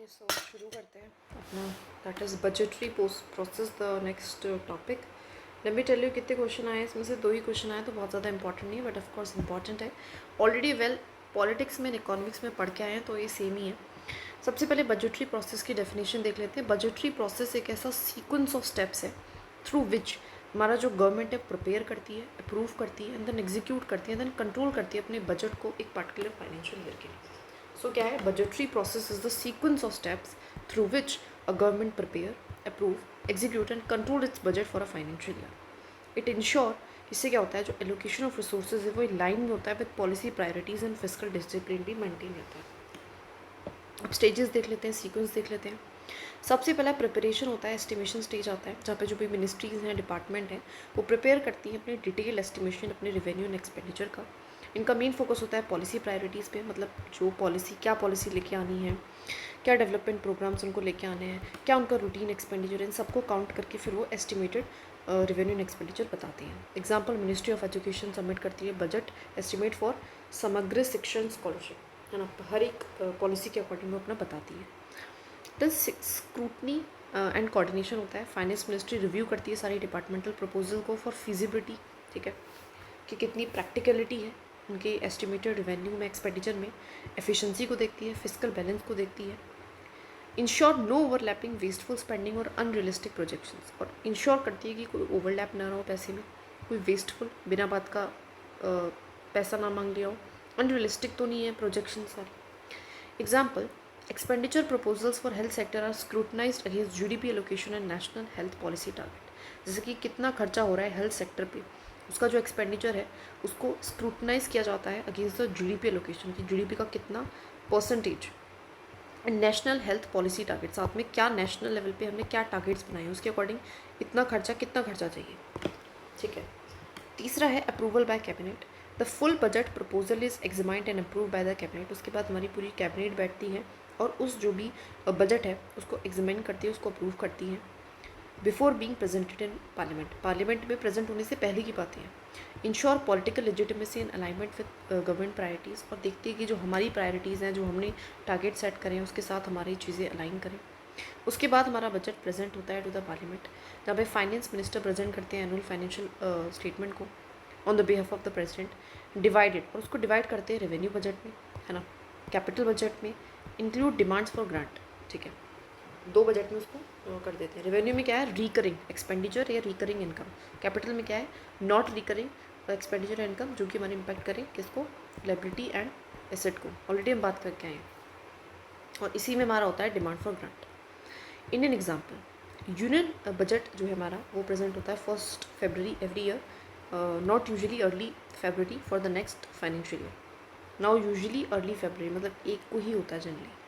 Okay so शुरू करते हैं अपना that is budgetary process the next topic. Let me tell you कितने क्वेश्चन आए, इसमें से 2 ही क्वेश्चन आए तो बहुत ज़्यादा इंपॉर्टेंट नहीं है, बट ऑफ कोर्स इंपॉर्टेंट है। ऑलरेडी वेल पॉलिटिक्स में इकोनॉमिक्स में पढ़ के आए हैं तो ये सेम ही है। सबसे पहले बजटरी प्रोसेस की डेफिनेशन देख लेते हैं। बजटरी प्रोसेस एक ऐसा सीक्वेंस ऑफ स्टेप्स है थ्रू विच हमारा जो गवर्नमेंट है प्रिपेयर करती है, अप्रूव करती है एंड देन एग्जीक्यूट करती है, देन कंट्रोल करती है अपने बजट को एक पर्टिकुलर फाइनेंशियल ईयर के लिए। सो क्या है, budgetary process is the sequence of steps through which a government prepare, approve, execute and control it's budget for a financial year. It ensure, इससे क्या होता है, जो एलोकेशन ऑफ रिसोर्सेज है वो लाइन में होता है with policy priorities and fiscal discipline भी मेंटेन रहता है। अब स्टेजेस देख लेते हैं, सीक्वेंस देख लेते हैं। सबसे पहला प्रिपरेशन होता है, एस्टिमेशन स्टेज आता है, जहाँ पे जो भी मिनिस्ट्रीज़ हैं, डिपार्टमेंट हैं, वो प्रिपेयर करती हैं अपने डिटेल एस्टिमेशन अपने रेवेन्यू एंड एक्सपेंडिचर का। इनका मेन फोकस होता है पॉलिसी प्रायोरिटीज़ पे, मतलब जो पॉलिसी, क्या पॉलिसी लेके आनी है, क्या डेवलपमेंट प्रोग्राम्स उनको लेके आने हैं, क्या उनका रूटीन एक्सपेंडिचर, इन सबको काउंट करके फिर वो एस्टिमेटेड रेवेन्यू एंड एक्सपेंडिचर बताते हैं। Example, ministry of education submit करती है बजट एस्टिमेट फॉर समग्र शिक्षण स्कॉलरशिप, है ना, हर एक पॉलिसी के अकॉर्डिंग वो अपना बताती है। द स्क्रूटनी एंड कोऑर्डिनेशन होता है, फाइनेंस मिनिस्ट्री रिव्यू करती है सारी डिपार्टमेंटल प्रपोजल को फॉर फिजिबिलिटी, ठीक है, कि कितनी प्रैक्टिकलिटी है उनके एस्टिमेटेड रेवेन्यू में, एक्सपेंडिचर में, एफिशिएंसी को देखती है, फिजिकल बैलेंस को देखती है। Ensure no overlapping wasteful spending और अनरियलिस्टिक प्रोजेक्शंस, और इंश्योर करती है कि कोई ओवरलैप ना हो पैसे में, कोई वेस्टफुल बिना बात का पैसा ना मांग लिया हो, अनरियलिस्टिक तो नहीं है प्रोजेक्शन सारी। Example, expenditure proposals for health sector are scrutinised against GDP allocation and national health policy target. जैसे कि कितना खर्चा हो रहा है हेल्थ सेक्टर पे, उसका जो एक्सपेंडिचर है उसको स्क्रूटनाइज किया जाता है अगेंस्ट द जीडीपी एलोकेशन, की जीडीपी का कितना percentage, and national health policy target, साथ में क्या नेशनल लेवल पे हमने क्या टारगेट्स बनाए हैं उसके अकॉर्डिंग कितना खर्चा चाहिए, ठीक है। तीसरा है approval bye cabinet. The full budget proposal is examined and approve by the cabinet. उसके बाद हमारी पूरी कैबिनेट बैठती है और उस जो भी बजट है उसको एग्जामिन करती है, उसको अप्रूव करती है before being presented in parliament. Parliament में प्रेजेंट होने से पहले की बातें हैं। Ensure political legitimacy and alignment with government priorities, और देखती है कि जो हमारी प्रायोरिटीज़ हैं, जो हमने टारगेट सेट करें उसके साथ हमारी चीज़ें अलाइन करें। उसके बाद हमारा बजट प्रेजेंट होता है टू द पार्लियामेंट, जहाँ पे फाइनेंस मिनिस्टर प्रेजेंट करते हैं एनुअल फाइनेंशियल स्टेटमेंट को on the behalf of the president, divided, और उसको डिवाइड करते हैं रेवेन्यू बजट में, है ना, कैपिटल बजट में, इंक्लूड डिमांड्स फॉर ग्रांट, ठीक है, 2 बजट में उसको कर देते हैं। रेवेन्यू में क्या है, रिकरिंग एक्सपेंडिचर या रिकरिंग इनकम। कैपिटल में क्या है, नॉट रिकरिंग एक्सपेंडिचर या इनकम, जो कि हमारे इम्पैक्ट करें किसको, लायबिलिटी एंड एसेट को, ऑलरेडी हम बात करके आए हैं। और इसी में हमारा होता है demand for grant. In an example, union budget जो है हमारा वो प्रेजेंट होता है 1 February every year, not usually early February for the next financial year. Now usually early February मतलब एक को ही होता है जनरली।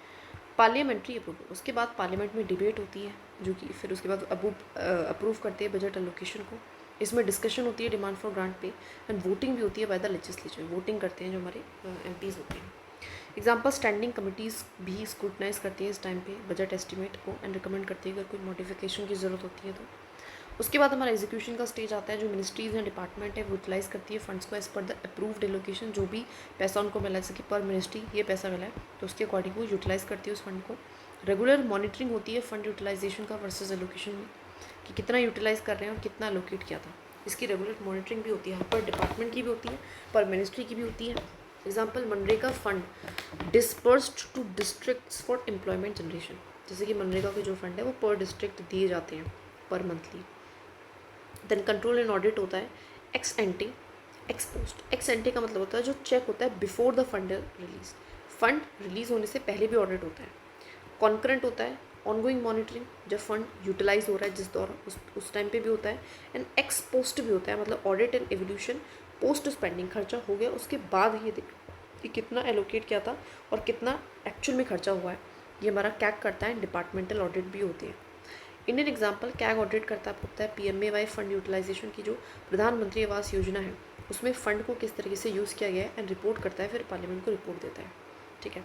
पार्लियामेंट्री अप्रूवल, उसके बाद पार्लियामेंट में डिबेट होती है, जो कि फिर उसके बाद अप्रूव करते हैं बजट एलोकेशन को। इसमें डिस्कशन होती है डिमांड फॉर ग्रांट पे, एंड वोटिंग भी होती है बाय द लेजिस्लेचर, वोटिंग करते हैं जो हमारे एमपीज़ होते हैं। एग्जाम्पल, स्टैंडिंग कमिटीज़ भी स्क्रूटनाइज करती है इस टाइम पे बजट एस्टिमेट को एंड रिकमेंड करती है अगर कोई मॉडिफिकेशन की ज़रूरत होती है तो। उसके बाद हमारा एग्जीक्यूशन का स्टेज आता है, जो मिनिस्ट्रीज़ हैं, डिपार्टमेंट है, वो यूटिलाइज़ करती है फंड्स को as per the approved allocation. जो भी पैसा उनको मिला, जैसे कि पर मिनिस्ट्री ये पैसा मिला है तो उसके अकॉर्डिंग वो यूटिलाइज़ करती है उस फंड को। रेगुलर मॉनिटरिंग होती है फंड यूटिलाइजेशन का वर्सेज एलोकेशन में, कि कितना यूटिलाइज़ कर रहे हैं और कितना एलोकेट किया था, इसकी रेगुलर मॉनिटरिंग भी होती है। यहाँ पर डिपार्टमेंट की भी होती है, पर मिनिस्ट्री की भी होती है। Example, MNREGA fund dispersed to districts for employment generation, जैसे कि मनरेगा के जो फंड है वो पर डिस्ट्रिक्ट दिए जाते हैं पर monthly. Then control and audit होता है ex ante, ex post. Ex ante का मतलब होता है जो चेक होता है before the fund release, fund release होने से पहले भी ऑडिट होता है। कॉन्करेंट होता है ऑनगोइंग मॉनिटरिंग, जब फंड यूटिलाइज हो रहा है जिस दौरान उस टाइम पे भी होता है। एंड एक्स पोस्ट भी होता है, मतलब audit and evolution post spending, खर्चा हो गया उसके बाद ये देख कि कितना एलोकेट किया था और कितना एक्चुअल में खर्चा हुआ है, ये हमारा कैग करता है। डिपार्टमेंटल ऑडिट भी होती है। इंडियन एग्जाम्पल, कैग ऑडिट करता होता है पीएमएवाई फंड यूटिलाइजेशन की, जो प्रधानमंत्री आवास योजना है उसमें फ़ंड को किस तरीके से यूज़ किया गया है एंड रिपोर्ट करता है, फिर पार्लियामेंट को रिपोर्ट देता है, ठीक है।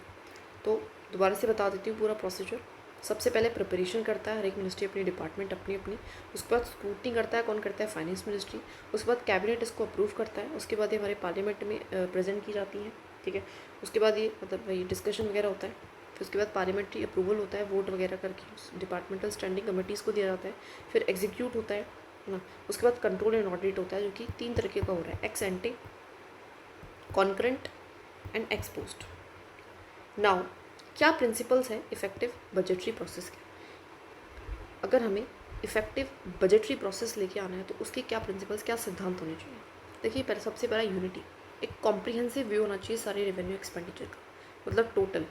तो दोबारा से बता देती हूँ पूरा प्रोसीजर। सबसे पहले प्रिपरेशन करता है हर एक मिनिस्ट्री, अपनी डिपार्टमेंट अपनी अपनी। उसके बाद स्क्रूटनी करता है, कौन करता है, फाइनेंस मिनिस्ट्री। उसके बाद कैबिनेट इसको अप्रूव करता है, उसके बाद ये हमारे पार्लियामेंट में प्रेजेंट की जाती है, ठीक है। उसके बाद ये मतलब ये डिस्कशन वगैरह होता है, फिर उसके बाद पार्लियामेंट्री अप्रूवल होता है, वोट वगैरह करके डिपार्टमेंटल स्टैंडिंग कमेटीज़ को दिया जाता है, फिर एग्जीक्यूट होता है ना। उसके बाद कंट्रोल एंड ऑडिट होता है, जो कि 3 तरीके का हो रहा है, x एंटे, concurrent and x post. Now क्या प्रिंसिपल्स हैं इफेक्टिव बजटरी प्रोसेस के? अगर हमें इफेक्टिव बजटरी प्रोसेस लेके आना है तो उसके क्या प्रिंसिपल्स, क्या सिद्धांत होने चाहिए? देखिए, पहले सबसे पहला यूनिटी, एक कॉम्प्रिहेंसिव व्यू होना चाहिए सारे रेवेन्यू एक्सपेंडिचर का, मतलब टोटल,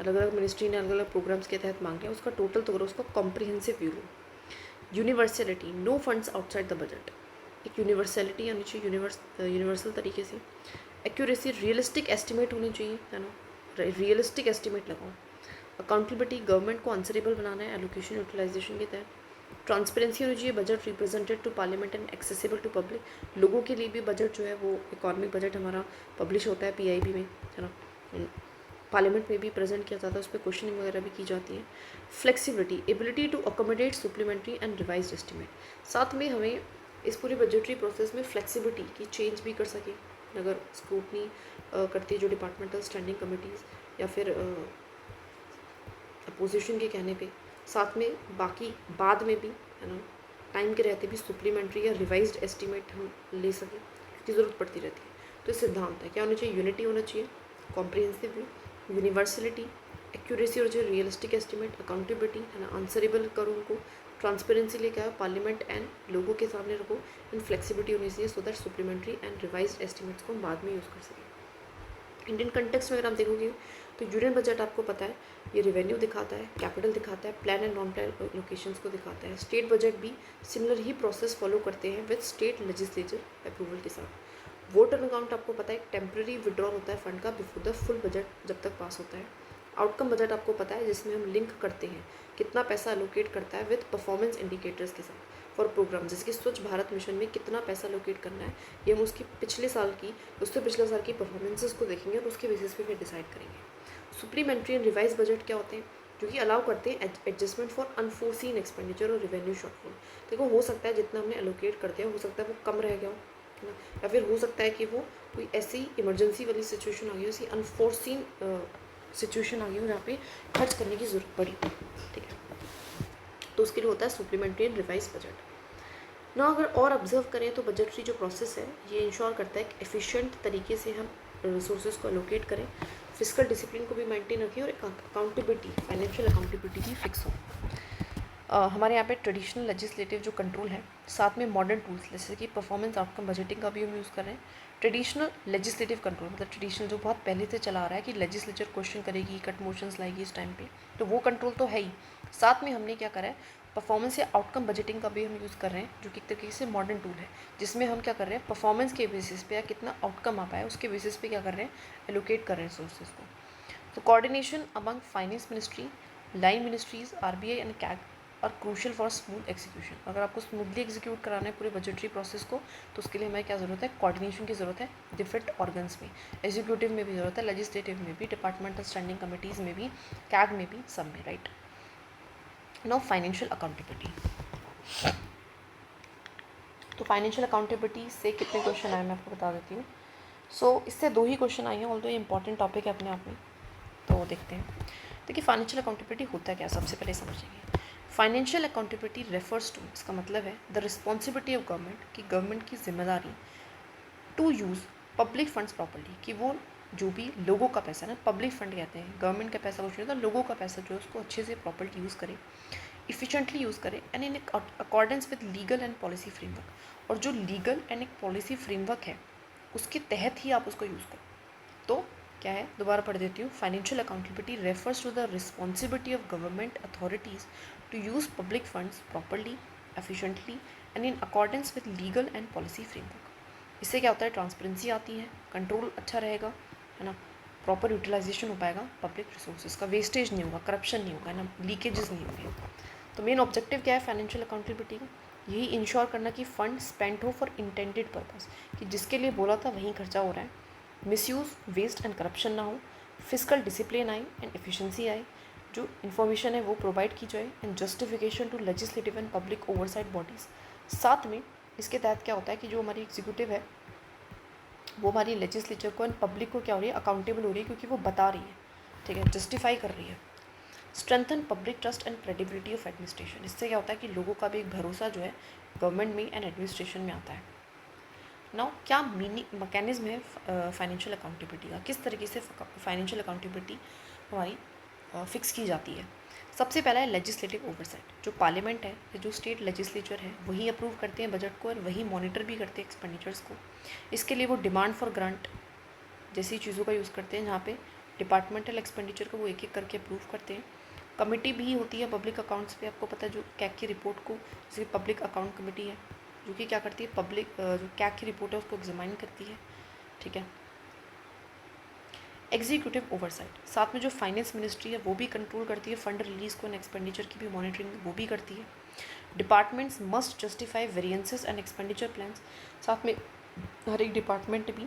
अलग अलग मिनिस्ट्री ने अलग अलग प्रोग्राम्स के तहत मांगे, उसका टोटल तो करो, उसका कॉम्प्रिहेंसिव व्यू लो। Universality, no funds outside the budget, एक यूनिवर्सलिटी आनी चाहिए, यूनिवर्सल तरीके से। एक्यूरेसी, रियलिस्टिक एस्टिमेट होनी चाहिए, है ना, रियलिस्टिक एस्टिमेट लगाओ। अकाउंटेबिलिटी, गवर्नमेंट को आंसरेबल बनाना है एलोकेशन यूटिलाइजेशन के तहत। ट्रांसपेरेंसी होनी चाहिए, budget represented to parliament and accessible to public, लोगों के लिए भी बजट जो है वो इकॉनमिक बजट हमारा पब्लिश होता है पीआईबी में, है ना, पार्लियामेंट में भी प्रेजेंट किया जाता है, उस पर क्वेश्चनिंग वगैरह भी की जाती है। Flexibility, ability to accommodate supplementary and revise estimate, साथ में हमें इस पूरी बजटरी प्रोसेस में फ्लेक्सिबिलिटी की चेंज भी कर सके अगर स्क्रूटनी करती है जो डिपार्टमेंटल स्टैंडिंग कमेटीज़ या फिर अपोजिशन के कहने पे, साथ में बाकी बाद में भी, है ना, टाइम के रहते भी सप्लीमेंट्री या रिवाइज्ड एस्टिमेट हम ले सकें, की ज़रूरत पड़ती रहती है। तो ये सिद्धांत है, क्या होना चाहिए? यूनिटी होना चाहिए, कॉम्प्रिहेंसिव व्यू, यूनिवर्सलिटी, एक्यूरेसी होना चाहिए, रियलिस्टिक एस्टिमेट, अकाउंटेबिलिटी, है ना, आंसरेबल करो उनको, ट्रांसपेरेंसी लेके आओ, पार्लियामेंट एंड लोगों के सामने रखो, एंड फ्लेक्सिबिलिटी होनी चाहिए so that supplementary and revised estimates को हम बाद में यूज़ कर सकें। इंडियन कंटेक्स्ट में अगर आप देखोगे तो यूनियन बजट आपको पता है ये रेवेन्यू दिखाता है, कैपिटल दिखाता है, plan and non plan locations को दिखाता है। स्टेट बजट भी सिमिलर ही प्रोसेस फॉलो करते हैं विद स्टेट लेजिस्लेचर अप्रूवल के साथ। वोट एंड अकाउंट आपको पता है एक टेम्प्रेरी विड्रॉल होता है फंड का बिफोर द फुल बजट जब तक पास होता है। आउटकम बजट आपको पता है जिसमें हम लिंक करते हैं कितना पैसा एलोकेट करता है विद परफॉर्मेंस इंडिकेटर्स के साथ फॉर प्रोग्राम, जैसे कि स्वच्छ भारत मिशन में कितना पैसा एलोकेट करना है, ये हम उसकी पिछले साल की, उससे पिछले साल की परफॉर्मेंसेस को देखेंगे और उसके बेसिस पे फिर डिसाइड करेंगे। सुप्लीमेंट्री एंड रिवाइज बजट क्या होते हैं? जो कि अलाउ करते हैं एडजस्टमेंट फॉर अनफोर्सीन एक्सपेंडिचर और रेवेन्यू शॉर्टफॉल। देखो, हो सकता है जितना हमने एलोकेट कर दिया हो सकता है वो कम रह गया हो, है ना, या फिर हो सकता है कि वो कोई ऐसी इमरजेंसी वाली सिचुएशन आ गई हो, ऐसी अनफोर्सीन सिचुएशन आ गई हो जहाँ पे खर्च करने की ज़रूरत पड़ी, ठीक है, तो उसके लिए होता है सुप्लीमेंट्री एंड रिवाइज बजट ना। अगर और ऑब्जर्व करें तो बजटरी जो प्रोसेस है ये इंश्योर करता है कि एफिशिएंट तरीके से हम रिसोर्सेज को एलोकेट करें, फिजिकल डिसिप्लिन को भी मेंटेन रखें और अकाउंटेबिलिटी, फाइनेंशियल अकाउंटेबिलिटी भी फिक्स हो। हमारे यहाँ पे ट्रेडिशनल लेजिस्लेटिव जो कंट्रोल है, साथ में मॉडर्न टूल्स जैसे कि परफॉर्मेंस आउटकम बजटिंग का भी हम यूज़ कर रहे हैं। ट्रेडिशनल लेजिस्लेटिव कंट्रोल मतलब ट्रेडिशनल जो बहुत पहले से चला आ रहा है कि लेजिस्लेचर क्वेश्चन करेगी, कट मोशंस लाएगी इस टाइम पे, तो वो कंट्रोल तो है ही, साथ में हमने क्या करा है, परफॉर्मेंस या आउटकम बजटिंग का भी हम यूज़ कर रहे हैं, जो कि एक तरीके से मॉडर्न टूल है, जिसमें हम क्या कर रहे हैं, परफॉर्मेंस के बेसिस पे या कितना आउटकम आ पाया उसके बेसिस पे क्या कर रहे हैं, एलोकेट कर रहे हैं रिसोर्सेज को। तो coordination among finance ministry, line ministries, RBI and CAG और क्रूशल फॉर स्मूथ एग्जीक्यूशन। अगर आपको स्मूथली एग्जीक्यूट कराना है पूरे बजटरी प्रोसेस को तो उसके लिए हमें क्या ज़रूरत है, कोऑर्डिनेशन की ज़रूरत है डिफरेंट ऑर्गन्स में, एग्जीक्यूटिव में भी ज़रूरत है, लेजिस्लेटिव में भी, डिपार्टमेंटल स्टैंडिंग कमेटीज़ में भी, कैग में भी, सब में, राइट। Now financial accountability. तो फाइनेंशियल अकाउंटेबिलिटी से कितने क्वेश्चन आए मैं आपको बता देती हूँ। सो इससे 2 ही क्वेश्चन आए हैं, ऑल्दो ये इंपॉर्टेंट टॉपिक है अपने आप में, तो देखते हैं। देखिए, फाइनेंशियल अकाउंटेबिलिटी होता क्या, सबसे पहले समझेंगे। फाइनेंशियल अकाउंटेबिलिटी रेफर्स टू, इसका मतलब है द रिस्पॉन्सिबिलिटी ऑफ गवर्नमेंट, कि गवर्नमेंट की जिम्मेदारी to use public funds properly, कि वो जो भी लोगों का पैसा ना, पब्लिक फंड कहते हैं, गवर्नमेंट का पैसा कुछ नहीं होता, लोगों का पैसा जो है उसको अच्छे से प्रॉपर्ली यूज़ करें, इफिशिएंटली यूज़ करें and in accordance with legal and policy framework, और जो लीगल एंड एक पॉलिसी फ्रेमवर्क है उसके तहत ही आप उसको यूज़ करो। तो क्या है, दोबारा पढ़ देती हूँ। Financial accountability refers to the responsibility of government authorities to use public funds properly, efficiently and in accordance with legal and policy framework. इससे क्या होता है, ट्रांसपेरेंसी आती है, कंट्रोल अच्छा रहेगा, है ना, प्रॉपर यूटिलाइजेशन हो पाएगा पब्लिक रिसोर्सेज का, वेस्टेज नहीं होगा, करप्शन नहीं होगा, है ना, लीकेजेस नहीं होंगे। तो मेन ऑब्जेक्टिव क्या है फाइनेंशियल अकाउंटेबिलिटी का, यही इंश्योर करना कि फंड स्पेंड हो फॉर इंटेंडेड पर्पस, कि जिसके लिए बोला था वहीं खर्चा हो रहा है, मिसयूज़, वेस्ट एंड करप्शन ना हो, फिजिकल डिसिप्लिन आए एंड एफिशिएंसी आए, जो इन्फॉर्मेशन है वो प्रोवाइड की जाए, and justification to legislative and public oversight bodies. साथ में इसके तहत क्या होता है कि जो हमारी एग्जीक्यूटिव है वो हमारी लेजिस्लेचर को एंड पब्लिक को क्या हो रही है, अकाउंटेबल हो रही है, क्योंकि वो बता रही है ठीक है, जस्टिफाई कर रही है। Strengthen public trust and credibility of administration, इससे क्या होता है कि लोगों का भी एक भरोसा जो है गवर्नमेंट में एंड एडमिनिस्ट्रेशन में आता है। नाउ क्या मैकेनिज्म है फाइनेंशियल अकाउंटेबिलिटी का, किस तरीके से फाइनेंशियल अकाउंटेबिलिटी हमारी फिक्स की जाती है। सबसे पहला है लेजिस्लेटिव ओवरसाइट, जो पार्लियामेंट है, जो स्टेट लेजिस्लेचर है, वही अप्रूव करते हैं बजट को और वही मॉनिटर भी करते हैं एक्सपेंडिचर्स को। इसके लिए वो डिमांड फॉर ग्रांट जैसी चीज़ों का यूज़ करते हैं, जहाँ पे डिपार्टमेंटल एक्सपेंडिचर को वो एक एक करके अप्रूव करते हैं। कमेटी भी होती है पब्लिक अकाउंट्स पे, आपको पता है, जो कैग की रिपोर्ट को, जैसे पब्लिक अकाउंट कमेटी है, जो कि क्या करती है, पब्लिक जो कैग की रिपोर्ट है उसको एग्जामाइन करती है। ठीक है। एग्जीक्यूटिव ओवरसाइट, साथ में जो फाइनेंस मिनिस्ट्री है वो भी कंट्रोल करती है, फंड रिलीज को एंड एक्सपेंडिचर की भी मॉनिटरिंग वो भी करती है। Departments must justify variances and expenditure plans, साथ में हर एक डिपार्टमेंट भी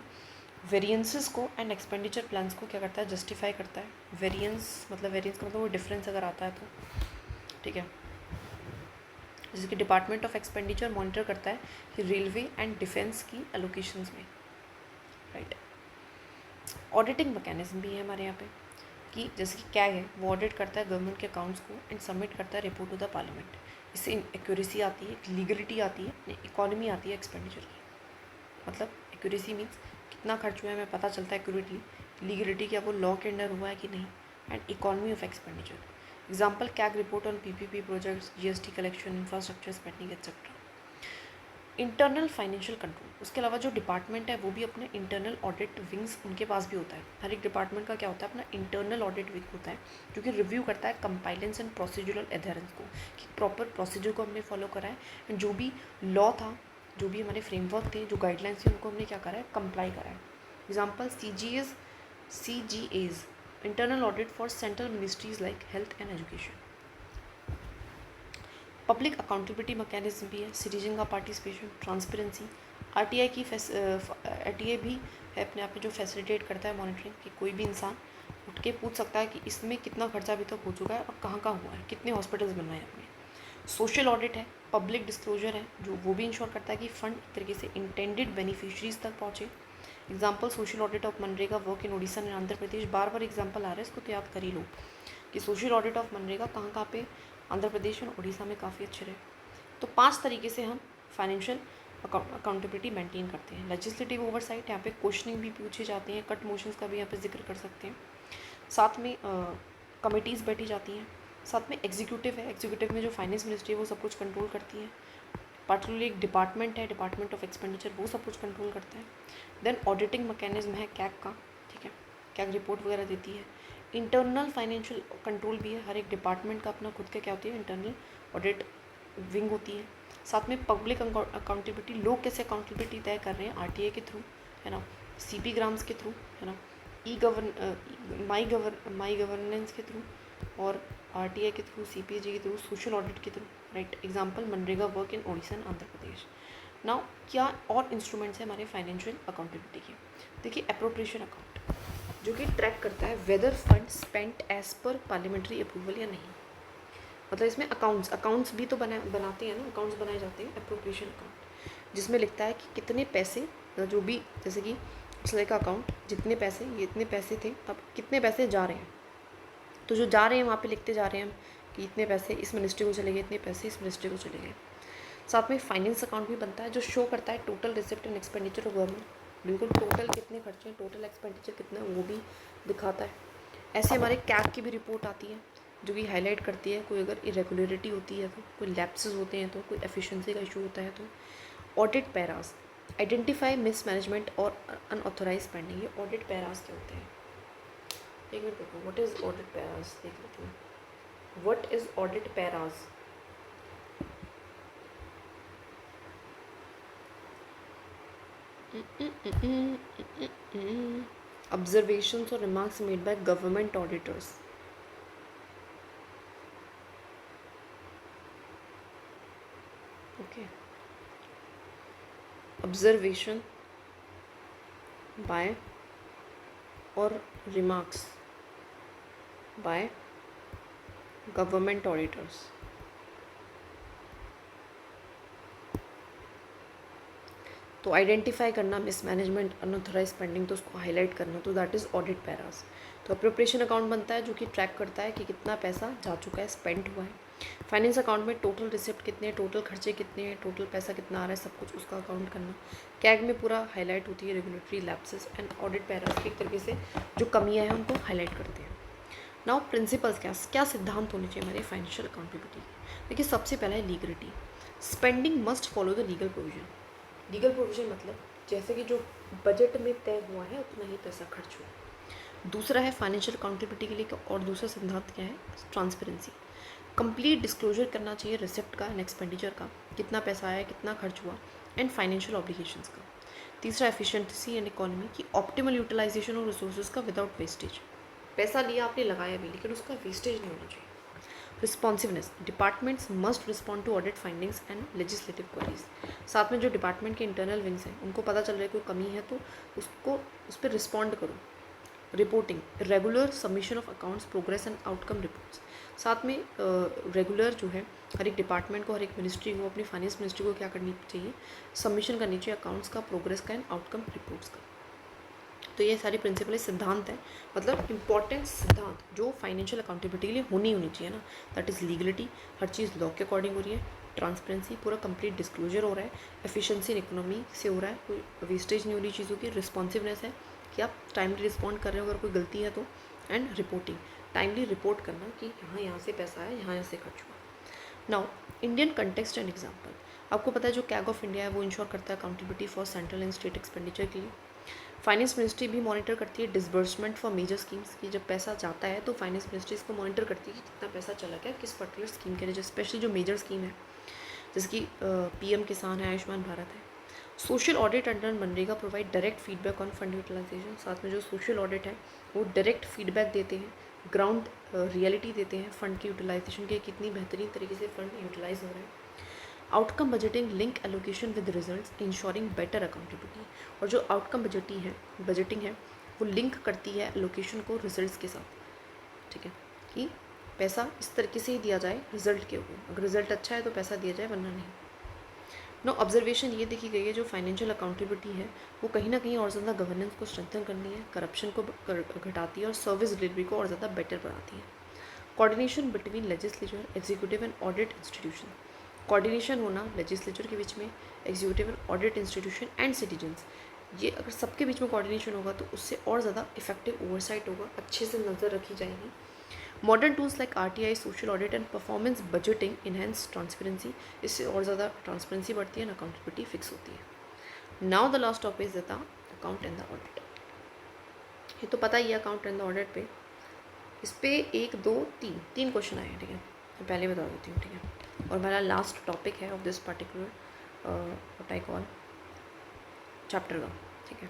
वेरिएंसेस को एंड एक्सपेंडिचर प्लान्स को क्या करता है, जस्टिफाई करता है। वेरिएंस का मतलब वो डिफरेंस अगर आता है तो, ठीक है। जैसे कि डिपार्टमेंट ऑफ एक्सपेंडिचर मॉनिटर करता है कि रेलवे एंड डिफेंस की एलोकेशंस में, राइट। ऑडिटिंग मैकेनिज्म भी है हमारे यहाँ पे, कि जैसे कि क्या है, वो ऑडिट करता है गवर्नमेंट के अकाउंट्स को एंड सबमिट करता है रिपोर्ट टू द पार्लियामेंट। इससे एक्यूरेसी आती है, लीगलिटी आती है, इकोनॉमी आती है एक्सपेंडिचर की। मतलब एक्यूरेसी मीन्स कितना खर्च हुआ है हमें पता चलता है एक्यूरेटली, लीगलिटी क्या वो लॉ के अंडर हुआ है कि नहीं, and economy of expenditure. Example CAG report on PPP projects, GST collection, infrastructure spending etcetera. Internal financial control, उसके अलावा जो डिपार्टमेंट है वो भी अपने इंटरनल ऑडिट विंग्स उनके पास भी होता है। हर एक डिपार्टमेंट का क्या होता है, अपना इंटरनल ऑडिट विंग होता है, जो कि रिव्यू करता है कंपाइलेंस एंड प्रोसीजरल एडहेरेंस को, कि प्रॉपर प्रोसीजर को हमने फॉलो करा है, एंड जो भी लॉ था, जो भी हमारे फ्रेमवर्क थे, जो गाइडलाइंस थी, उनको हमने क्या करा है, कंप्लाई करा है। Example CGAs, internal audit for central ministries like health and education. Public accountability mechanism भी है, सिटीजन का पार्टिसिपेशन, ट्रांसपेरेंसी। आरटीआई भी है अपने आप में, जो फैसिलिटेट करता है मॉनिटरिंग, कि कोई भी इंसान उठ के पूछ सकता है कि इसमें कितना खर्चा अभी तक हो चुका है और कहाँ कहाँ हुआ है, कितने हॉस्पिटल्स बनवाए हैं आपने। सोशल ऑडिट है, पब्लिक डिस्क्लोजर है, जो वो भी इंश्योर करता है कि फंड एक तरीके से इंटेंडेड बेनिफिशरीज तक पहुँचे। Example social audit of MNREGA work in Odisha and Andhra Pradesh, बार बार एग्जाम्पल आ रहा है, इसको तो याद कर ही लो कि सोशल ऑडिट ऑफ मनरेगा कहाँ पे आंध्र प्रदेश और उड़ीसा में काफ़ी अच्छे रहे। तो 5 तरीके से हम फाइनेंशियल अकाउंटेबिलिटी मेंटेन करते हैं। लेजिस्लेटिव ओवरसाइट, यहाँ पे क्वेश्चनिंग भी पूछी जाती हैं, कट मोशंस का भी यहाँ पे जिक्र कर सकते हैं। साथ में कमिटीज़ बैठी जाती हैं। साथ में एग्जीक्यूटिव है, एग्जीक्यूटिव में जो फाइनेंस मिनिस्ट्री है वो सब कुछ कंट्रोल करती है। पार्टिकुलरली एक डिपार्टमेंट है, डिपार्टमेंट ऑफ एक्सपेंडिचर, वो सब कुछ कंट्रोल करता है। देन ऑडिटिंग मैकेनिज्म है कैग का, ठीक है, कैग रिपोर्ट वगैरह देती है। इंटरनल फाइनेंशियल कंट्रोल भी है, हर एक डिपार्टमेंट का अपना खुद का क्या होती है, इंटरनल ऑडिट विंग होती है। साथ में पब्लिक अकाउंटेबिलिटी, लोग कैसे अकाउंटेबिलिटी तय कर रहे हैं, आरटीए के थ्रू, है ना, सीपी ग्राम्स के थ्रू, है ना, माई गवर्नेंस के थ्रू, और आरटीए के थ्रू, सीपीजी के थ्रू, सोशल ऑडिट के through, right. Example MNREGA work in Odisha and Andhra Pradesh. Now क्या और इंस्ट्रूमेंट्स हैं हमारे फाइनेंशियल अकाउंटेबिलिटी के। देखिए, अप्रोप्रिएशन अकाउंट, जो कि ट्रैक करता है whether fund spent as per parliamentary approval या नहीं। मतलब इसमें अकाउंट्स भी तो बनाते हैं ना, अकाउंट्स बनाए जाते हैं। अप्रोप्रिएशन अकाउंट, जिसमें लिखता है कि कितने पैसे, जो भी, जैसे कि पिछले का अकाउंट, जितने पैसे, ये इतने पैसे थे, अब कितने पैसे जा रहे हैं, तो जो जा रहे हैं वहाँ पे लिखते जा रहे हैं हम कि इतने पैसे इस मिनिस्ट्री को चले गए, इतने पैसे इस मिनिस्ट्री को चले गए। साथ में फाइनेंस अकाउंट भी बनता है, जो शो करता है total receipt and expenditure of government, बिल्कुल टोटल कितने खर्चे हैं, टोटल एक्सपेंडिचर कितना है, वो भी दिखाता है। ऐसे हमारे कैग की भी रिपोर्ट आती है, जो कि हाईलाइट करती है कोई अगर इरेगुलरिटी होती है तो, कोई लैप्सेस होते हैं तो, कोई एफिशिएंसी का इशू होता है तो। ऑडिट पैरास, आइडेंटिफाई मिसमैनेजमेंट और अनऑथोराइज स्पेंडिंग। ये ऑडिट पैरास क्या होते हैं, एक मिनट रुको, व्हाट इज़ ऑडिट पैरास देख लेती हूँ। What is audit Paris? Observations or remarks made by government auditors. Okay. Observation by or remarks by government auditors. तो आइडेंटिफाई करना मिसमैनेजमेंट, अनऑथराइज स्पेंडिंग, तो उसको हाईलाइट करना, तो दैट इज़ ऑडिट पैरास। तो अप्रोप्रिएशन अकाउंट बनता है जो कि ट्रैक करता है कि कितना पैसा जा चुका है, स्पेंड हुआ है। फाइनेंस अकाउंट में टोटल रिसिप्ट कितने हैं, टोटल खर्चे कितने हैं, टोटल पैसा कितना आ रहा है, सब कुछ उसका अकाउंट करना। कैग में पूरा हाईलाइट होती है regulatory lapses and audit Paris के एक तरीके से जो कमियाँ हैं उनको हाईलाइट करते हैं। नाउ प्रिंसिपल्स क्या सिद्धांत होने चाहिए हमारे फाइनेंशियल अकाउंटेबिलिटी के। देखिए सबसे पहला है legality. Spending must follow the legal provision. Legal provision मतलब जैसे कि जो बजट में तय हुआ है उतना ही पैसा खर्च हुआ। दूसरा है फाइनेंशियल अकाउंटेबिलिटी के लिए और दूसरा सिद्धांत क्या है, ट्रांसपेरेंसी। कंप्लीट डिस्क्लोजर करना चाहिए रिसिप्ट का एंड एक्सपेंडिचर का, कितना पैसा आया, कितना खर्च हुआ, एंड फाइनेंशियल ऑब्लिगेशंस का। तीसरा एफिशिएंसी एंड इकोनॉमी की ऑप्टिमल यूटिलाइजेशन ऑफ रिसोर्सेज का विदाउट वेस्टेज। पैसा लिया आपने, लगाया भी, लेकिन उसका वेस्टेज नहीं होना चाहिए। Responsiveness, departments must respond to audit findings and legislative queries. साथ में जो डिपार्टमेंट के इंटरनल विंग्स हैं उनको पता चल रहा है कोई कमी है तो उसको उस पर रिस्पॉन्ड करो। Reporting, regular submission of accounts, progress and outcome reports. साथ में रेगुलर जो है हर एक डिपार्टमेंट को, हर एक मिनिस्ट्री को, अपनी फाइनेंस मिनिस्ट्री को क्या करनी चाहिए, सबमिशन करनी चाहिए अकाउंट्स का, प्रोग्रेस का एंड आउटकम रिपोर्ट्स का। तो ये सारी प्रिंसिपल सिद्धांत है, मतलब इंपॉर्टेंट सिद्धांत जो फाइनेंशियल अकाउंटेबिलिटी के लिए होनी चाहिए ना। That is legality, her cheese law के अकॉर्डिंग हो रही है। ट्रांसपेरेंसी, पूरा कंप्लीट डिस्क्लोजर हो रहा है। एफिशिएंसी एंड इकोनॉमी से हो रहा है, कोई वेस्टेज नहीं हो रही चीज़ों की। रिस्पॉन्सिवनेस है कि आप टाइमली रिस्पॉन्ड कर रहे हो अगर कोई गलती है तो। एंड रिपोर्टिंग, टाइमली रिपोर्ट करना कि यहाँ से पैसा आया, यहाँ से खर्च हुआ। Now Indian context and example. आपको पता है जो कैग ऑफ इंडिया है वो इंश्योर करता है accountability for central and state expenditure के लिए। फाइनेंस मिनिस्ट्री भी मॉनिटर करती है डिसबर्समेंट फॉर मेजर स्कीम्स की। जब पैसा जाता है तो फाइनेंस मिनिस्ट्री इसको मॉनिटर करती है कि कितना पैसा चला गया किस पर्टिकुलर स्कीम के लिए, स्पेशली जो मेजर स्कीम है जैसे कि पीएम किसान है, आयुष्मान भारत है। Social audit under MNREGA provide direct feedback on fund utilisation. साथ में जो सोशल ऑडिट है वो डायरेक्ट फीडबैक देते हैं, ग्राउंड रियलिटी देते हैं फंड की यूटिलाइजेशन के, कितनी बेहतरीन तरीके से फंड यूटिलाइज हो रहा है। Outcome budgeting link allocation with results ensuring better accountability. और जो आउटकम बजटिंग है वो लिंक करती है एलोकेशन को रिजल्ट्स के साथ, ठीक है, कि पैसा इस तरीके से ही दिया जाए रिजल्ट के ऊपर, अगर रिजल्ट अच्छा है तो पैसा दिया जाए वरना नहीं। नो ऑब्जर्वेशन ये देखी गई है जो फाइनेंशियल अकाउंटेबिलिटी है वो कहीं ना कहीं और ज़्यादा गवर्नेंस को स्ट्रेंथन करनी है, करप्शन को घटाती है और सर्विस डिलीवरी को और ज़्यादा बेटर बनाती है। Coordination between legislature, executive and audit institution. Coordination होना लेजिस्लेचर के बीच में, executive and audit institution and citizens, ये अगर सबके बीच में कोऑर्डिनेशन होगा तो उससे और ज़्यादा इफेक्टिव ओवरसाइट होगा, अच्छे से नज़र रखी जाएगी। Modern tools like RTI, social audit and performance budgeting enhance transparency. इससे और ज़्यादा ट्रांसपेरेंसी बढ़ती है, अकाउंटेबिलिटी फिक्स होती है। Now the last topic is the account and the audit. ये तो पता ही है अकाउंट एंड द ऑडिट पे, इस पे 1 2 3 क्वेश्चन आए हैं, ठीक है, मैं पहले बता देती हूँ, ठीक है। और मेरा लास्ट टॉपिक है of this particular what I call chapter का, ठीक है।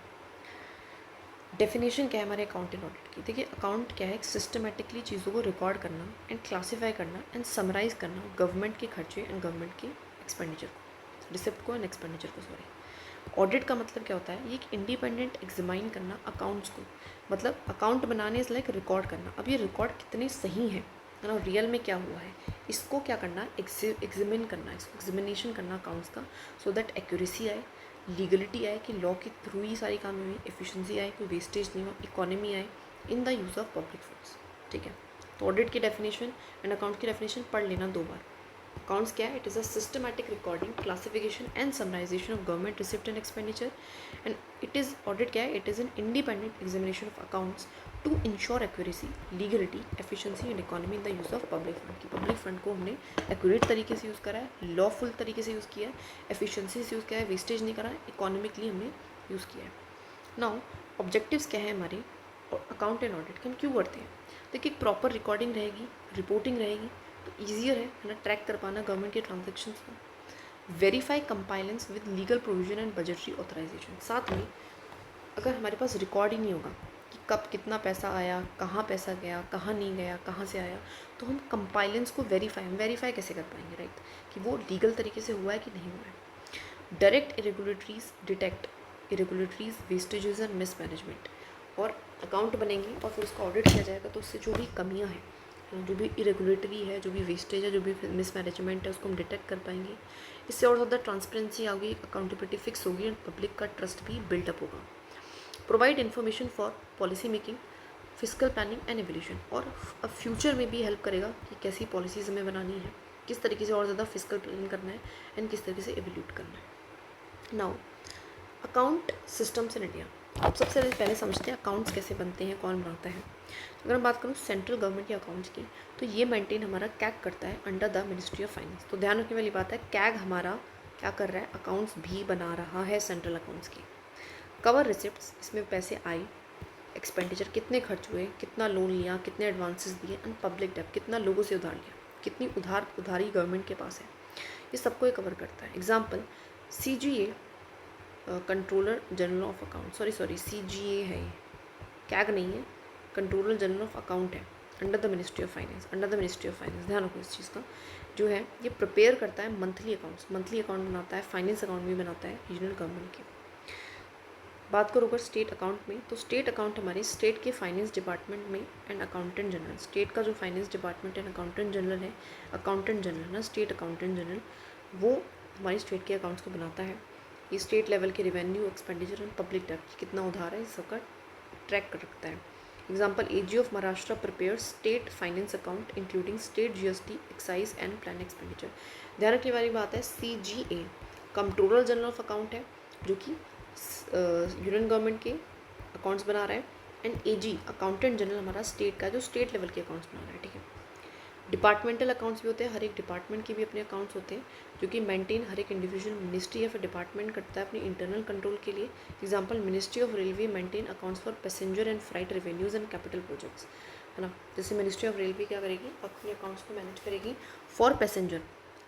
डेफिनेशन क्या है हमारे अकाउंट एंड ऑडिट की। देखिए अकाउंट क्या है, एक सिस्टमेटिकली चीज़ों को रिकॉर्ड करना एंड क्लासीफाई करना एंड समराइज करना गवर्नमेंट के खर्चे एंड गवर्नमेंट के एक्सपेंडिचर को, रिसिप्ट को एंड एक्सपेंडिचर को, सॉरी। ऑडिट का मतलब क्या होता है, ये एक इंडिपेंडेंट एग्जामाइन करना अकाउंट्स को, मतलब अकाउंट बनाने इज लाइक रिकॉर्ड करना। अब ये रिकॉर्ड कितने सही हैं है ना, रियल में क्या हुआ है, इसको क्या करना है, एग्जामिन करना, इसको एग्जामिनेशन करना अकाउंट्स का, सो दैट एक्यूरेसी आए, लीगलिटी आए कि लॉ के थ्रू ही सारी काम हुई, एफिशिएंसी आए, कोई वेस्टेज नहीं हो, इकोनॉमी आए in the use of public funds, ठीक है। तो ऑडिट की डेफिनेशन एंड अकाउंट की डेफिनेशन पढ़ लेना 2 बार। अकाउंट्स क्या है, it is a systematic recording, classification and summarisation of government receipt and expenditure. And it is audit क्या है, it is an independent examination of accounts to ensure accuracy, legality, efficiency and economy in the use of public fund. की public fund को हमने accurate तरीके से use करा है, lawful तरीके से यूज़ किया है, एफिशिएंसी से यूज़ किया है, वेस्टेज नहीं करा है, इकोनॉमिकली हमने यूज़ किया है। नाउ ऑब्जेक्टिव्स क्या है हमारे अकाउंट एंड ऑडिट के, हम क्यों करते हैं। देखिए प्रॉपर रिकॉर्डिंग रहेगी, रिपोर्टिंग रहेगी तो ईजियर है ना ट्रैक कर पाना गवर्नमेंट के ट्रांजेक्शन्स को। Verify compliance with legal provision and budgetary authorisation. साथ में अगर हमारे पास रिकॉर्ड ही नहीं होगा कि कब कितना पैसा आया, कहाँ पैसा गया, कहाँ नहीं गया, कहाँ से आया, तो हम कंपाइलेंस को वेरीफाई कैसे कर पाएंगे, राइट, कि वो लीगल तरीके से हुआ है कि नहीं हुआ है। Direct irregularities detect irregularities, wastages and mismanagement. और अकाउंट बनेंगे और फिर उसका ऑडिट किया जाएगा तो उससे जो भी कमियां हैं, जो भी इरेगुलेटरी है, जो भी वेस्टेज है, जो भी मिसमैनेजमेंट है, उसको हम डिटेक्ट कर पाएंगे। इससे और ज़्यादा ट्रांसपेरेंसी आ गई, अकाउंटेबिलिटी फिक्स होगी एंड पब्लिक का ट्रस्ट भी बिल्डअप होगा। Provide information for policy making, physical planning and evolution, और अब फ्यूचर में भी हेल्प करेगा कि कैसी पॉलिसीज़ हमें बनानी है, किस तरीके से और ज़्यादा फिजिकल प्लानिंग करना है एंड किस तरीके से एवोल्यूट करना है। Now account systems in India. अब सबसे पहले समझते हैं अकाउंट्स कैसे बनते हैं, कौन बनाता है। अगर मैं बात करूँ सेंट्रल गवर्नमेंट के अकाउंट्स की, तो ये मेंटेन हमारा कैग करता है under the ministry of finance. तो ध्यान रखने वाली बात है, कैग हमारा क्या कर रहा है, अकाउंट्स भी बना रहा है सेंट्रल अकाउंट्स की। कवर रिसिप्ट्स, इसमें पैसे आए, एक्सपेंडिचर कितने खर्च हुए, कितना लोन लिया, कितने एडवांसेस दिए, एंड पब्लिक डेब्ट कितना लोगों से उधार लिया, कितनी उधारी गवर्नमेंट के पास है, ये सबको ये कवर करता है। Example CGA, controller general of account, sorry CGA है ये, कैग नहीं है, कंट्रोलर जनरल ऑफ अकाउंट है, under the ministry of finance. ध्यान रखो इस चीज़ का, जो है ये प्रिपेयर करता है मंथली अकाउंट बनाता है, फाइनेंस अकाउंट भी बनाता है यूनियन गवर्नमेंट के। बात करो अगर स्टेट अकाउंट में, तो स्टेट अकाउंट हमारे स्टेट के फाइनेंस डिपार्टमेंट में एंड अकाउंटेंट जनरल, स्टेट का जो finance department and accountant general है, अकाउंटेंट जनरल ना, स्टेट अकाउंटेंट जनरल, वो हमारी स्टेट के अकाउंट्स को बनाता है। ये स्टेट लेवल के रेवेन्यू, एक्सपेंडिचर एंड पब्लिक डेब्ट कितना उधार है, इस सबका ट्रैक कर रखता है। Example AG of Maharashtra prepare state finance account including state GST, excise and plan expenditure. ध्यान रखने वाली बात है, CGA controller general of account है, जो कि यूनियन गवर्नमेंट के अकाउंट्स बना रहा है, एंड AG अकाउंटेंट जनरल हमारा स्टेट का, जो स्टेट लेवल के अकाउंट्स बना रहा है। ठीक है, डिपार्टमेंटल अकाउंट्स भी होते हैं, हर एक डिपार्टमेंट के भी अपने अकाउंट्स होते हैं, जो कि मेंटेन हर एक इंडिविजुअल मिनिस्ट्री या फिर डिपार्टमेंट करता है अपने इंटरनल कंट्रोल के लिए। Example ministry of railway maintain accounts for passenger and freight revenues and capital projects, है ना। जैसे मिनिस्ट्री ऑफ रेलवे क्या करेगी, अपने अकाउंट्स को मैनेज करेगी for passenger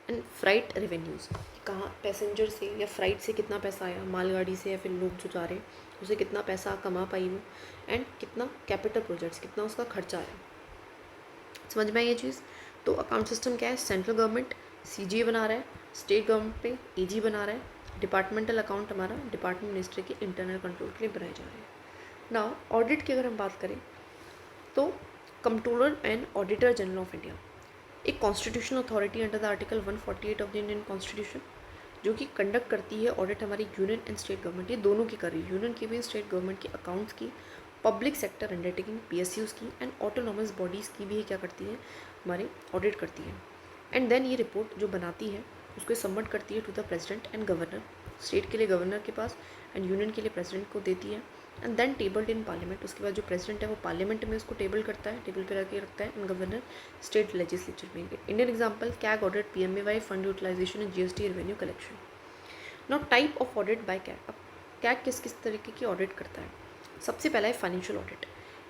and freight revenues, कहाँ पैसेंजर से या फ्राइट से कितना पैसा आया, मालगाड़ी से या फिर लोग जो जा रहे हैं उसे कितना पैसा कमा पाई वो, एंड कितना कैपिटल प्रोजेक्ट्स, कितना उसका खर्चा आया। समझ में आई ये चीज़। तो अकाउंट सिस्टम क्या है, सेंट्रल गवर्नमेंट CGA बना रहा है, स्टेट गवर्नमेंट पे AG बना रहा है, डिपार्टमेंटल अकाउंट हमारा डिपार्टमेंट मिनिस्ट्री के इंटरनल कंट्रोल के लिए बनाए जा रहे हैं। नाउ ऑडिट की अगर हम बात करें, तो controller and auditor general of India एक constitutional authority under the article 148 of the Indian constitution, जो कि कंडक्ट करती है ऑडिट हमारी यूनियन एंड स्टेट गवर्नमेंट, ये दोनों की कर रही है, यूनियन की भी स्टेट गवर्नमेंट के अकाउंट्स की, पब्लिक सेक्टर अंडरटेकिंग PSUs की एंड ऑटोनॉमस बॉडीज़ की भी ये क्या करती है, हमारी ऑडिट करती है। एंड देन ये रिपोर्ट जो बनाती है उसको सबमिट करती है to the president and governor, state के लिए गवर्नर के पास एंड यूनियन के लिए प्रेसिडेंट को देती है, and then tabled in parliament. उसके बाद जो प्रेसिडेंट है वो पार्लियामेंट में उसको टेबल करता है, टेबल पे रखे रखता है, एंड गवर्नर स्टेट लेजिस्लेचर में। Indian example CAG audit, PMAY fund utilisation and GST revenue collection. Now type of audit by CAG. अब कैग किस किस तरीके की ऑडिट करता है, सबसे पहला है फाइनेंशियल ऑडिट।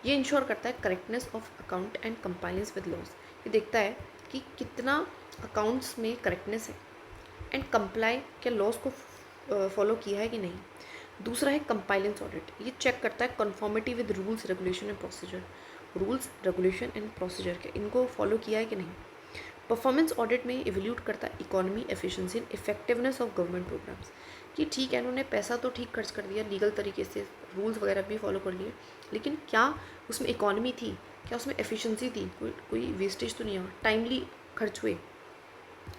ये इंश्योर करता है correctness of account and compliance with laws, ये देखता है कि कितना अकाउंट्स में करेक्टनेस है एंड कंप्लाई क्या लॉज को फॉलो किया है कि नहीं। दूसरा है कंप्लायंस ऑडिट, ये चेक करता है conformity with rules regulation and procedure, rules regulation and procedure के इनको फॉलो किया है कि नहीं। परफॉर्मेंस ऑडिट में इवैल्यूएट करता है economy, efficiency and effectiveness of government programmes, कि ठीक है उन्होंने पैसा तो ठीक खर्च कर दिया, लीगल तरीके से रूल्स वगैरह भी फॉलो कर लिए, लेकिन क्या उसमें इकोनॉमी थी, क्या उसमें एफिशिएंसी थी, कोई वेस्टेज तो नहीं हुआ, टाइमली खर्च हुए।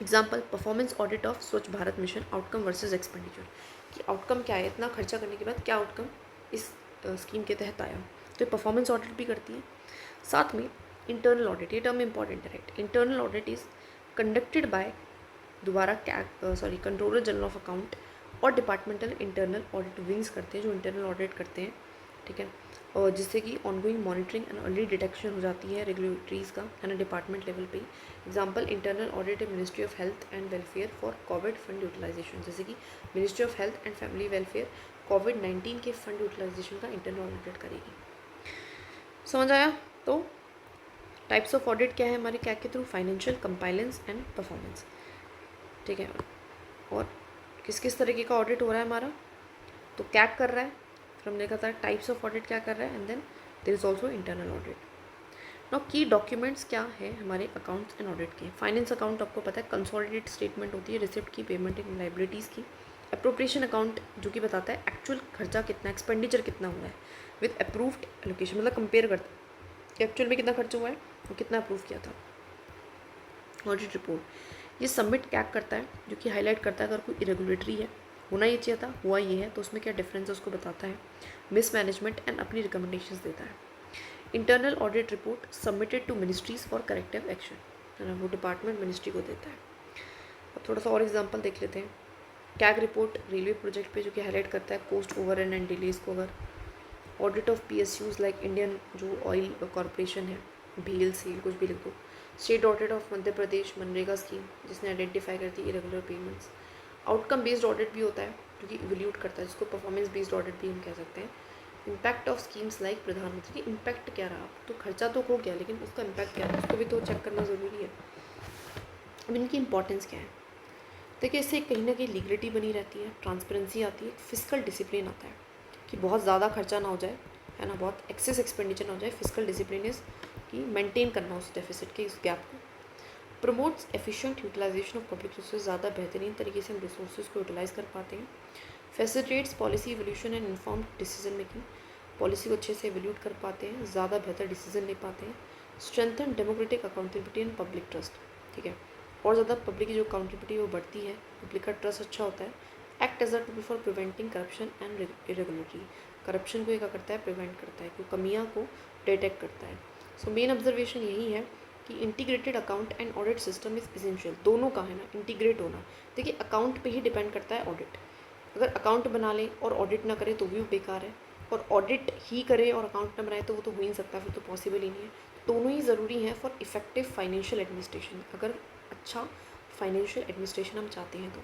एग्जाम्पल परफॉर्मेंस ऑडिट ऑफ स्वच्छ Bharat mission, outcome versus expenditure, कि आउटकम क्या है, इतना खर्चा करने के बाद क्या आउटकम इस स्कीम के तहत आया, तो ये परफॉर्मेंस ऑडिट भी करती है। साथ में इंटरनल ऑडिट, ये टर्म इंपॉर्टेंट है, right. Internal audit is conducted by दोबारा कंट्रोलर जनरल ऑफ अकाउंट और डिपार्टमेंटल इंटरनल ऑडिट विंग्स करते हैं, जो इंटरनल ऑडिट करते हैं, ठीक है, और जिससे कि ongoing monitoring and early detection हो जाती है रेगुलेटरीज़ का, है ना, डिपार्टमेंट लेवल पे। एग्जांपल इंटरनल ऑडिट है ministry of health and welfare for COVID fund utilisation, जैसे कि ministry of health and family welfare COVID-19 के फंड यूटिलाइजेशन का इंटरनल ऑडिट करेगी। समझ आया। तो टाइप्स ऑफ ऑडिट क्या है हमारे क्या के through, financial, compliance and performance, ठीक है। और किस किस तरीके का ऑडिट हो रहा है हमारा, तो कैग कर रहा है, फिर हमने कहा था टाइप्स ऑफ ऑडिट क्या कर रहा है, and then there is also internal audit. Now key documents क्या है हमारे अकाउंट्स एंड ऑडिट के। फाइनेंस अकाउंट आपको पता है कंसोलिडेटेड स्टेटमेंट होती है, रिसिप्ट की, पेमेंट एंड लाइबिलिटीज़ की। अप्रोप्रिएशन अकाउंट जो कि बताता है एक्चुअल खर्चा कितना, एक्सपेंडिचर कितना हुआ है, विद अप्रूव्ड एलोकेशन, मतलब कंपेयर करता है कि एक्चुअल में कितना खर्च हुआ है और कितना अप्रूव किया था। ऑडिट रिपोर्ट ये सबमिट कैग करता है, जो कि हाईलाइट करता है अगर कोई इरेगुलेटरी है, होना ये चाहिए था, हुआ ये है, तो उसमें क्या डिफरेंस है उसको बताता है, मिस मैनेजमेंट एंड अपनी रिकमेंडेशंस देता है। Internal audit report submitted to ministries for corrective action, है ना, वो डिपार्टमेंट मिनिस्ट्री को देता है। अब थोड़ा सा और एग्जांपल देख लेते हैं। कैग रिपोर्ट रेलवे प्रोजेक्ट पे जो कि हाईलाइट करता है कोस्ट ओवररन एंड डिलेज को अगर। Audit of PSUs like Indian जो ऑयल कॉरपोरेशन है, BLCL कुछ भी लिख दो। State audit of Madhya Pradesh MNREGA scheme जिसने आइडेंटिफाई करती है irregular payments. Outcome based audit भी होता है जो कि इवैल्यूएट करता है, जिसको परफॉर्मेंस बेस्ड ऑडिट भी हम कह सकते हैं। इम्पैक्ट ऑफ स्कीम्स लाइक प्रधानमंत्री की इम्पैक्ट क्या रहा, तो खर्चा तो हो गया लेकिन उसका इम्पैक्ट क्या रहा उसको भी तो चेक करना ज़रूरी है। अब इनकी इंपॉर्टेंस क्या है, देखिए इससे कहीं ना कहीं लीगलिटी बनी रहती है, ट्रांसपेरेंसी आती है, फिजिकल डिसिप्लिन आता है कि बहुत ज़्यादा खर्चा ना हो जाए, है ना, बहुत एक्सेस एक्सपेंडिचर ना हो जाए। फिजिकल डिसिप्लिन इज कि मेंटेन करना उस डेफिसिट के, इस गैप को। Promotes efficient utilisation of public resource, ज़्यादा बेहतरीन तरीके से हम रिसोर्सेज को यूटिलाइज़ कर पाते हैं। Facilitates policy evolution and informed decision making, policy को अच्छे से एवोल्यूट कर पाते हैं, ज़्यादा बेहतर डिसीजन ले पाते हैं। Strengthen democratic accountability and public trust, ठीक है, और ज़्यादा पब्लिक की जो अकाउंटेबिलिटी वो बढ़ती है, पब्लिक का ट्रस्ट अच्छा होता है। Act as a tool for preventing corruption and irregularity, corruption को ये क्या करता है, प्रिवेंट करता है, कोई कमियाँ को डिटेक्ट करता है। सो मेन ऑब्जर्वेशन यही है कि integrated account and audit system is essential, दोनों का है ना, इंटीग्रेट होना। देखिए अकाउंट पे ही डिपेंड करता है ऑडिट, अगर अकाउंट बना लें और ऑडिट ना करें तो भी वो बेकार है, और ऑडिट ही करें और अकाउंट ना बनाए तो वो तो हो ही नहीं सकता, फिर तो पॉसिबल ही नहीं है। दोनों ही ज़रूरी हैं फॉर इफेक्टिव फाइनेंशियल एडमिनिस्ट्रेशन, अगर अच्छा फाइनेंशियल एडमिनिस्ट्रेशन हम चाहते हैं तो।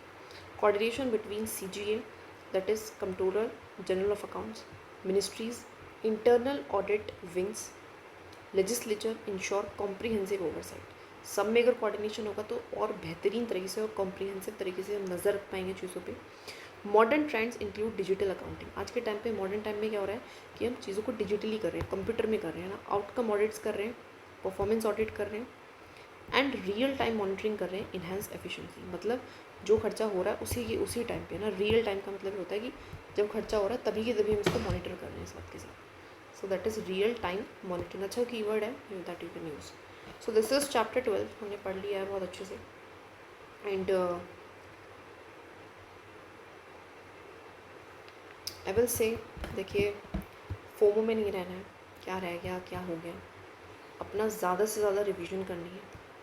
Coordination between CGA that is controller general of accounts, ministries, internal audit wings, legislature ensure comprehensive oversight. सब में अगर कोऑर्डिनेशन होगा तो और बेहतरीन तरीके से और कॉम्प्रीहेंसिव तरीके से हम नज़र रख पाएंगे चीज़ों पे। Modern trends include digital accounting, आज के टाइम पे मॉडर्न टाइम में क्या हो रहा है कि हम चीज़ों को डिजिटली कर रहे हैं, कंप्यूटर में कर रहे हैं ना, आउटकम ऑडिट्स कर रहे हैं, परफॉर्मेंस ऑडिट कर रहे हैं, एंड रियल टाइम मॉनिटरिंग कर रहे हैं, इन्हेंस एफिशिएंसी, मतलब जो खर्चा हो रहा है उसी टाइम पे ना, रियल टाइम का मतलब होता है कि जब खर्चा हो रहा है तभी के तभी हम इसको मॉनिटर कर रहे हैं इस बात के साथ। So that is real time monitoring, अच्छा कीवर्ड है that you can use. So this is chapter 12, हमने पढ़ लिया है बहुत अच्छे से। एंड आई विल से, देखिए फोमो में नहीं रहना है, क्या रह गया क्या हो गया, अपना ज़्यादा से ज़्यादा रिवीजन करनी है।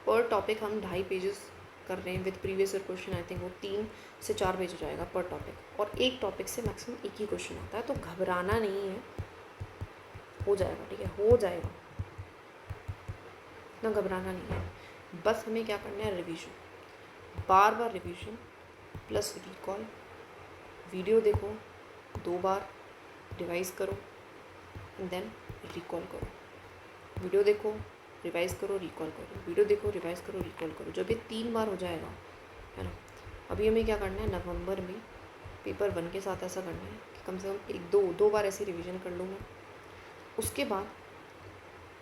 पर टॉपिक हम 2.5 पेजेस कर रहे हैं with previous year question, I think वो 3 से 4 पेज हो जाएगा पर टॉपिक, और एक टॉपिक से मैक्सिमम एक ही क्वेश्चन आता है, तो घबराना नहीं है, हो जाएगा, ठीक है, हो जाएगा, इतना घबराना नहीं है। बस हमें क्या करना है, रिवीजन, बार बार रिवीजन प्लस रिकॉल, वीडियो देखो 2 बार, रिवाइज करो एंड देन रिकॉल करो, वीडियो देखो रिवाइज़ करो रिकॉल करो, वीडियो देखो रिवाइज़ करो रिकॉल करो, जब ये 3 बार हो जाएगा, है ना। अभी हमें क्या करना है, नवंबर में पेपर 1 के साथ ऐसा करना है कि कम से कम दो बार ऐसे रिवीजन कर लूँ मैं। उसके बाद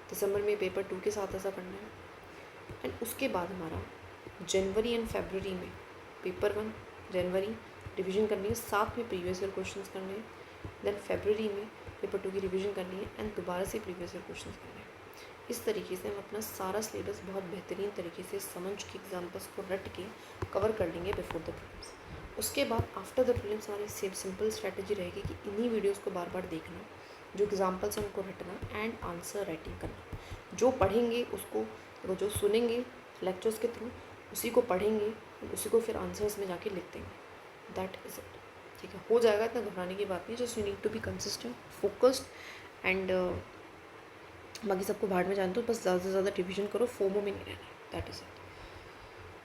दिसंबर में पेपर 2 के साथ ऐसा करना है, एंड उसके बाद हमारा जनवरी एंड फरवरी में पेपर 1 जनवरी रिवीजन करनी है, साथ में प्रीवियस ईयर क्वेश्चंस करने हैं, देन फरवरी में पेपर 2 की रिवीजन करनी है एंड दोबारा से प्रीवियस ईयर क्वेश्चंस करने हैं। इस तरीके से हम अपना सारा सिलेबस बहुत बेहतरीन तरीके से समझ के एग्जाम्पल्स को रट के कवर कर लेंगे बिफोर द प्रीलिम्स। उसके बाद आफ्टर द प्रीलिम्स हमारी सिंपल स्ट्रैटेजी रहेगी कि इन्हीं वीडियोस को बार बार देखना, जो एग्जाम्पल्स हैं उनको रटना एंड आंसर राइटिंग करना। जो पढ़ेंगे उसको, तो जो सुनेंगे लेक्चर्स के थ्रू उसी को पढ़ेंगे, उसी को फिर आंसर्स में जाके लिख देंगे, दैट इज़ इट, ठीक है, हो जाएगा, इतना घबराने की बात नहीं। Just you need to be consistent, focused and बाकी सबको भाड़ में जान दो, बस ज़्यादा से ज़्यादा रिवीजन करो, फोमो में नहीं रहना, दैट इज़ इट।